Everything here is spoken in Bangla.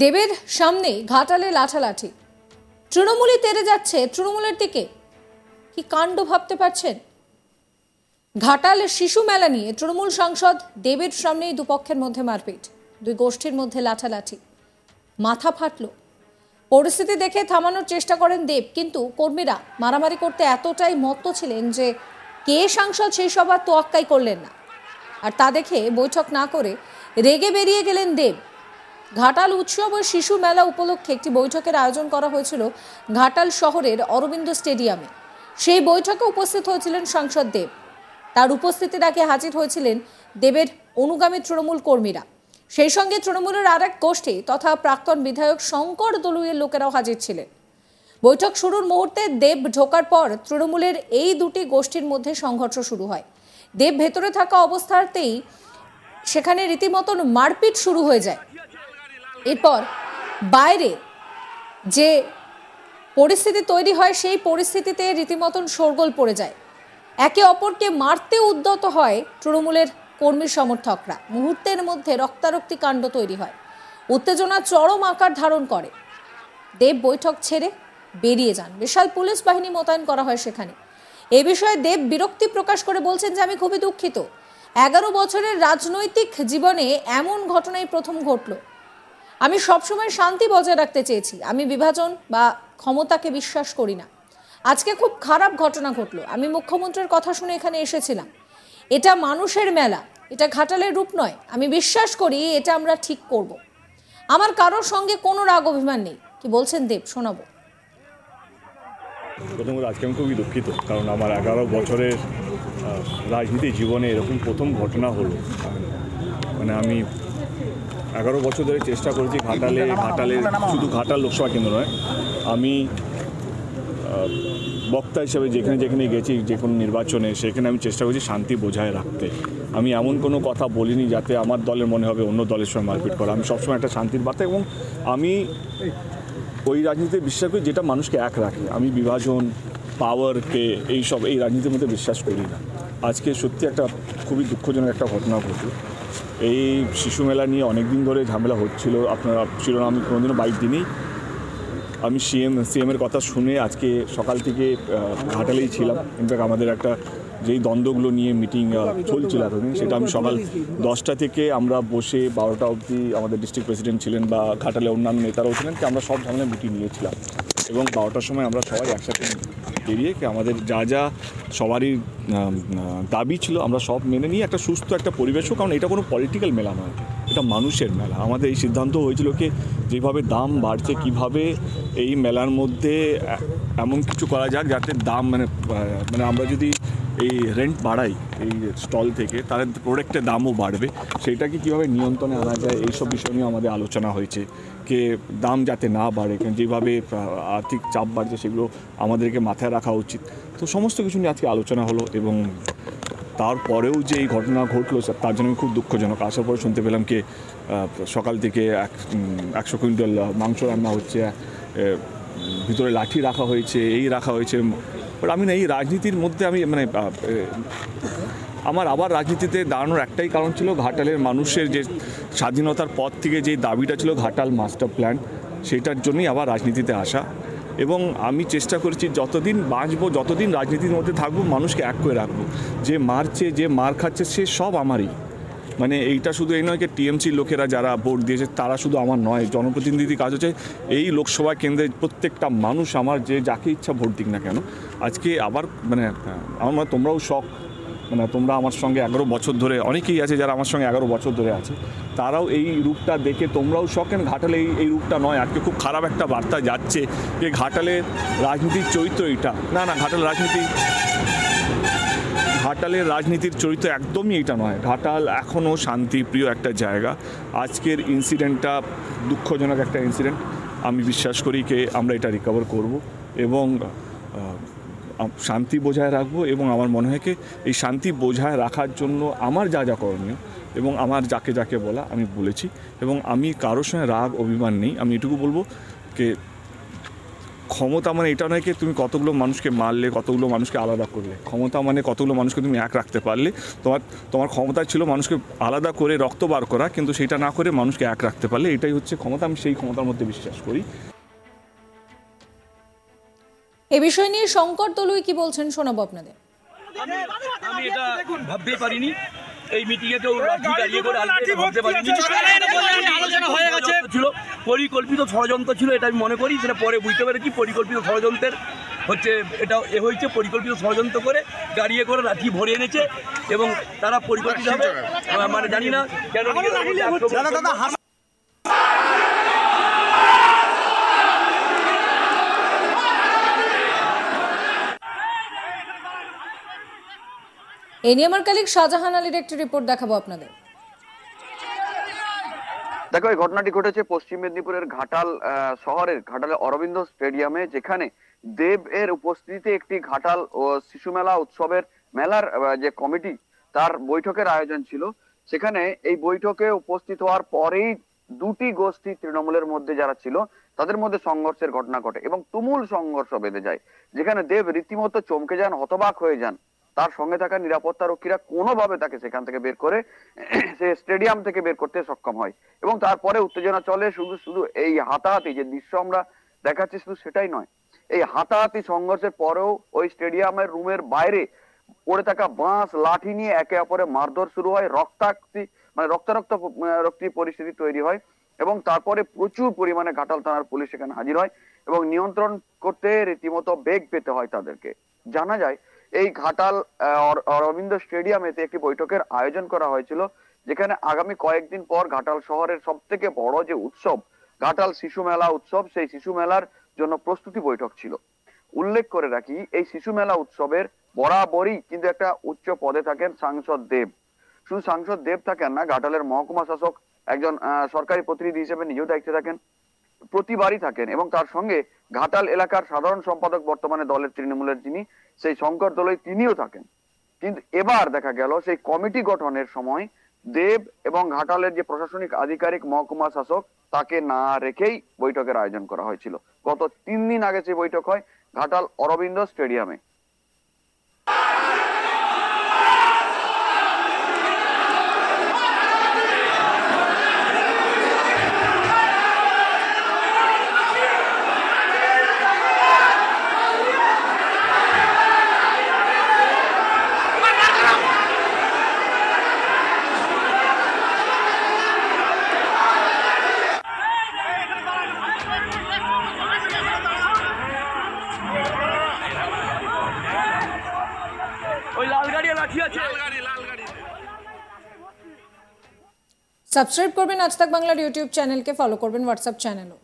দেবের সামনে ঘাটালে লাঠালাঠি, তৃণমূলই তেড়ে যাচ্ছে তৃণমূলের দিকে। কি কাণ্ড ভাবতে পারছেন? ঘাটাল শিশু মেলা নিয়ে তৃণমূল সাংসদ দেবের সামনেই দুপক্ষের মধ্যে মারপিট, দুই গোষ্ঠীর মধ্যে লাঠালাঠি, মাথা ফাটল। পরিস্থিতি দেখে থামানোর চেষ্টা করেন দেব, কিন্তু কর্মীরা মারামারি করতে এতটাই মত্ত ছিলেন যে কে সাংসদ সেই সব আর তোয়াক্কাই করলেন না। আর তা দেখে বৈঠক না করে রেগে বেরিয়ে গেলেন দেব। ঘাটাল উৎসব ও শিশু মেলা উপলক্ষে একটি বৈঠকের আয়োজন করা হয়েছিল ঘাটাল শহরের অরবিন্দ স্টেডিয়ামে। সেই বৈঠকে উপস্থিত হয়েছিলেন সাংসদ দেব। তার উপস্থিতির আগে হাজির হয়েছিলেন দেবের অনুগামী তৃণমূল কর্মীরা। সেই সঙ্গে তৃণমূলের আর এক গোষ্ঠী তথা প্রাক্তন বিধায়ক শঙ্কর দলুইয়ের লোকেরাও হাজির ছিলেন। বৈঠক শুরুর মুহূর্তে দেব ঢোকার পর তৃণমূলের এই দুটি গোষ্ঠীর মধ্যে সংঘর্ষ শুরু হয়। দেব ভেতরে থাকা অবস্থাতেই সেখানে রীতিমতন মারপিট শুরু হয়ে যায়। এরপর বাইরে যে পরিস্থিতি তৈরি হয়, সেই পরিস্থিতিতে রীতিমতন শোরগোল পড়ে যায়। একে অপরকে মারতে উদ্যত হয় তৃণমূলের কর্মী সমর্থকরা। মুহূর্তের মধ্যে রক্তারক্তি কাণ্ড তৈরি হয়, উত্তেজনা চরম আকার ধারণ করে। দেব বৈঠক ছেড়ে বেরিয়ে যান। বিশাল পুলিশ বাহিনী মোতায়েন করা হয় সেখানে। এ বিষয়ে দেব বিরক্তি প্রকাশ করে বলছেন যে আমি খুবই দুঃখিত, 11 বছরের রাজনৈতিক জীবনে এমন ঘটনাই প্রথম ঘটল। আমি সবসময় শান্তি বজায় রাখতে চেয়েছি, আমি বিভাজন বা ক্ষমতাকে বিশ্বাস করি না। আজকে খুব খারাপ ঘটনা ঘটলো। আমি মুখ্যমন্ত্রীর কথা শুনে এখানে এসেছিলাম। এটা মানুষের মেলা, এটা ঘাটালের রূপ নয়। আমি বিশ্বাস করি এটা আমরা ঠিক করব। আমার কারোর সঙ্গে কোনো রাগ অভিমান নেই। কি বলছেন দেব, শোনাবো। প্রথমত আজকে আমি খুবই দুঃখিত, কারণ আমার 11 বছরের রাজনীতি জীবনে এরকম প্রথম ঘটনা হলো। মানে আমি 11 বছর ধরে চেষ্টা করেছি ঘাটালে শুধু ঘাটাল লোকসভা কেন্দ্র নয়, আমি বক্তা হিসেবে যেখানে যেখানে গেছি যে কোনো নির্বাচনে, সেখানে আমি চেষ্টা করছি শান্তি বজায় রাখতে। আমি এমন কোনো কথা বলিনি যাতে আমার দলের মনে হবে অন্য দলের সঙ্গে মারপিট করা। আমি সবসময় একটা শান্তির বার্তা, এবং আমি ওই রাজনীতিতে বিশ্বাস করি যেটা মানুষকে এক রাখে। আমি বিভাজন, পাওয়ারকে এই রাজনীতির মধ্যে বিশ্বাস করি না। আজকে সত্যি একটা খুবই দুঃখজনক একটা ঘটনা ঘটল। এই শিশু মেলা নিয়ে অনেক দিন ধরে ঝামেলা হচ্ছিল। আপনারা ছিল না, আমি কোনোদিনও বাইক দিনই। আমি সিএমের কথা শুনে আজকে সকাল থেকে ঘাটালেই ছিলাম। ইনফ্যাক্ট আমাদের একটা যেই দ্বন্দ্বগুলো নিয়ে মিটিং চলছিল এতদিন, সেটা আমি সকাল 10টা থেকে আমরা বসে 12টা অবধি, আমাদের ডিস্ট্রিক্ট প্রেসিডেন্ট ছিলেন বা ঘাটালে অন্যান্য নেতারাও ছিলেন, আমরা সব ধরনের মিটিং নিয়েছিলাম। এবং 12টার সময় আমরা সবাই একসাথে বেরিয়ে আমাদের যা সবারই দাবি ছিল আমরা সব মেনে নিয়ে একটা সুস্থ একটা পরিবেশ হোক, কারণ এটা কোনো পলিটিক্যাল মেলা নয়, এটা মানুষের মেলা। আমাদের এই সিদ্ধান্ত হয়েছিল কি যেভাবে দাম বাড়ছে, কিভাবে এই মেলার মধ্যে এমন কিছু করা যাক যাতে দাম মানে আমরা যদি এই রেন্ট বাড়াই এই স্টল থেকে, তাহলে প্রোডাক্টের দামও বাড়বে। সেইটাকে কীভাবে নিয়ন্ত্রণে আনা যায়, এইসব বিষয় নিয়ে আমাদের আলোচনা হয়েছে। কে দাম যাতে না বাড়ে, যেভাবে আর্থিক চাপ বাড়ছে সেগুলো আমাদেরকে মাথায় রাখা উচিত। তো সমস্ত কিছু নিয়ে আজকে আলোচনা হলো, এবং তারপরেও যে এই ঘটনা ঘটলো তার জন্য আমি খুব দুঃখজনক। আসার পরে শুনতে পেলাম কি সকাল থেকে 100 কুইন্টাল মাংস রান্না হচ্ছে, ভিতরে লাঠি রাখা হয়েছে, এই রাখা হয়েছে। বাট আমি না, এই রাজনীতির মধ্যে আমি আমার আবার রাজনীতিতে দাঁড়ানোর একটাই কারণ ছিল, ঘাটালের মানুষের যে স্বাধীনতার পর থেকে যে দাবিটা ছিল ঘাটাল মাস্টার প্ল্যান, সেটার জন্যই আবার রাজনীতিতে আসা। এবং আমি চেষ্টা করেছি যতদিন বাঁচবো, যতদিন রাজনীতির মধ্যে থাকবো, মানুষকে এক করে রাখবো। যে মারছে, যে মার খাচ্ছে, সে সব আমারই। মানে এইটা শুধু এই নয় যে টিএমসির লোকেরা যারা ভোট দিয়েছে তারা শুধু আমার নয়, জনপ্রতিনিধি কাজ হচ্ছে এই লোকসভা কেন্দ্রের প্রত্যেকটা মানুষ আমার, যে যাকে ইচ্ছা ভোট দিক না কেন। আজকে আবার আমার তোমরাও শখ, তোমরা আমার সঙ্গে 11 বছর ধরে, অনেকেই আছে যারা আমার সঙ্গে 11 বছর ধরে আছে, তারাও এই রূপটা দেখে তোমরাও শখ। কেন ঘাটালে এই রূপটা নয়। আজকে খুব খারাপ একটা বার্তা যাচ্ছে যে ঘাটালের রাজনীতির চরিত্র এটা না। ঘাটালের রাজনীতির চরিত্র একদমই এটা নয়। ঘাটাল এখনও শান্তিপ্রিয় একটা জায়গা। আজকের ইনসিডেন্টটা দুঃখজনক একটা ইনসিডেন্ট। আমি বিশ্বাস করি যে আমরা এটা রিকভার করব এবং শান্তি বজায় রাখবো। এবং আমার মনে হয় কি এই শান্তি বজায় রাখার জন্য আমার যা করণীয় এবং আমার যাকে বলা আমি বলেছি, এবং আমি কারোর সঙ্গে রাগ অভিমান নেই। আমি এটুকু বলবো যে ক্ষমতা মানে এটা নয় কি তুমি কতগুলো মানুষকে মারলে, কতগুলো মানুষকে আলাদা করলে। ক্ষমতা মানে কতগুলো মানুষকে তুমি এক রাখতে পারলে। তোমার ক্ষমতা ছিল মানুষকে আলাদা করে রক্ত বার করা, কিন্তু সেটা না করে মানুষকে এক রাখতে পারলে, এটাই হচ্ছে ক্ষমতা। আমি সেই ক্ষমতার মধ্যে বিশ্বাস করি। এ বিষয় নিয়ে শঙ্কর তলুই কি বলছেন শোনাবো আপনাদের। আমি এটা ভাবতেই পারিনি এই মিটিংয়ে কেউ লাঠি দাঁড়িয়ে করে ভাবতে পারিনি। আলোচনা হয়ে গেছে, ছিল পরিকল্পিত ষড়যন্ত্র ছিল, এটা আমি মনে করি। সেটা পরে বুঝতে পেরেছি পরিকল্পিত ষড়যন্ত্রের হচ্ছে এটা হয়েছে। পরিকল্পিত ষড়যন্ত্র করে গাড়িয়ে করে লাঠি ভরে এনেছে এবং তারা পরিকল্পিতভাবে, মানে জানি না কেন এই নিয়ে আমার কালিক শাহজাহান আলীর একটি রিপোর্ট দেখাবো আপনাদের। দেখো, এই ঘটনাটি ঘটেছে পশ্চিম মেদিনীপুরের ঘাটাল শহরের ঘাটালের অরবিন্দ স্টেডিয়ামে, যেখানে দেব এর উপস্থিতিতে একটি ঘাটাল ও শিশু মেলা উৎসবের মেলার যে কমিটি তার বৈঠকের আয়োজন ছিল। সেখানে এই বৈঠকে উপস্থিত হওয়ার পরেই দুটি গোষ্ঠী তৃণমূলের মধ্যে যারা ছিল তাদের মধ্যে সংঘর্ষের ঘটনা ঘটে এবং তুমুল সংঘর্ষ বেঁধে যায়, যেখানে দেব রীতিমতো চমকে যান, হতবাক হয়ে যান। তার সঙ্গে থাকা নিরাপত্তা রক্ষীরা কোনোভাবে তাকে সেখান থেকে বের করে সে স্টেডিয়াম থেকে বের করতে সক্ষম হয় এবং তারপরে উত্তেজনা চলে। শুধু এই হাতাহাতি যে দৃশ্য আমরা দেখাচ্ছি শুধু সেটাই নয়, এই হাতাহাতি সংঘর্ষের পরেও ওই স্টেডিয়ামের রুমের বাইরে পড়ে থাকা বাঁশ লাঠি নিয়ে একে অপরে মারধর শুরু হয়, রক্তারক্তি পরিস্থিতি তৈরি হয় এবং তারপরে প্রচুর পরিমাণে ঘাটাল থানার পুলিশ সেখানে হাজির হয় এবং নিয়ন্ত্রণ করতে রীতিমতো বেগ পেতে হয় তাদেরকে। জানা যায় এই ঘাটাল অরবিন্দ স্টেডিয়ামেতে একটি বৈঠকের আয়োজন করা হয়েছিল, যেখানে আগামী কয়েকদিন পর ঘাটাল শহরের সব থেকে বড় যে উৎসব ঘাটাল শিশু মেলা উৎসব, সেই শিশু মেলার জন্য প্রস্তুতি বৈঠক ছিল। উল্লেখ করে রাখি, এই শিশু মেলা উৎসবের বরাবরই কিন্তু একটা উচ্চ পদে থাকেন সাংসদ দেব। শুধু সাংসদ দেব থাকেন না, ঘাটালের মহকুমা শাসক একজন সরকারি প্রতিনিধি হিসেবে নিজেও দায়িত্বে থাকেন, প্রতিবারই থাকেন এবং তার সঙ্গে ঘাটাল এলাকার সাধারণ সম্পাদক বর্তমানে দলের তৃণমূলের যিনি, সেই শঙ্কর দলই তিনিও থাকেন। কিন্তু এবার দেখা গেল সেই কমিটি গঠনের সময় দেব এবং ঘাটালের যে প্রশাসনিক আধিকারিক মহকুমা শাসক তাকে না রেখেই বৈঠকের আয়োজন করা হয়েছিল। গত 3 দিন আগে সেই বৈঠক হয় ঘাটাল অরবিন্দ স্টেডিয়ামে। সাবস্ক্রাইব করবেন আজ তাক বাংলার ইউটিউব চ্যানেলকে, ফলো করবেন হোয়াটসঅ্যাপ চ্যানেলও।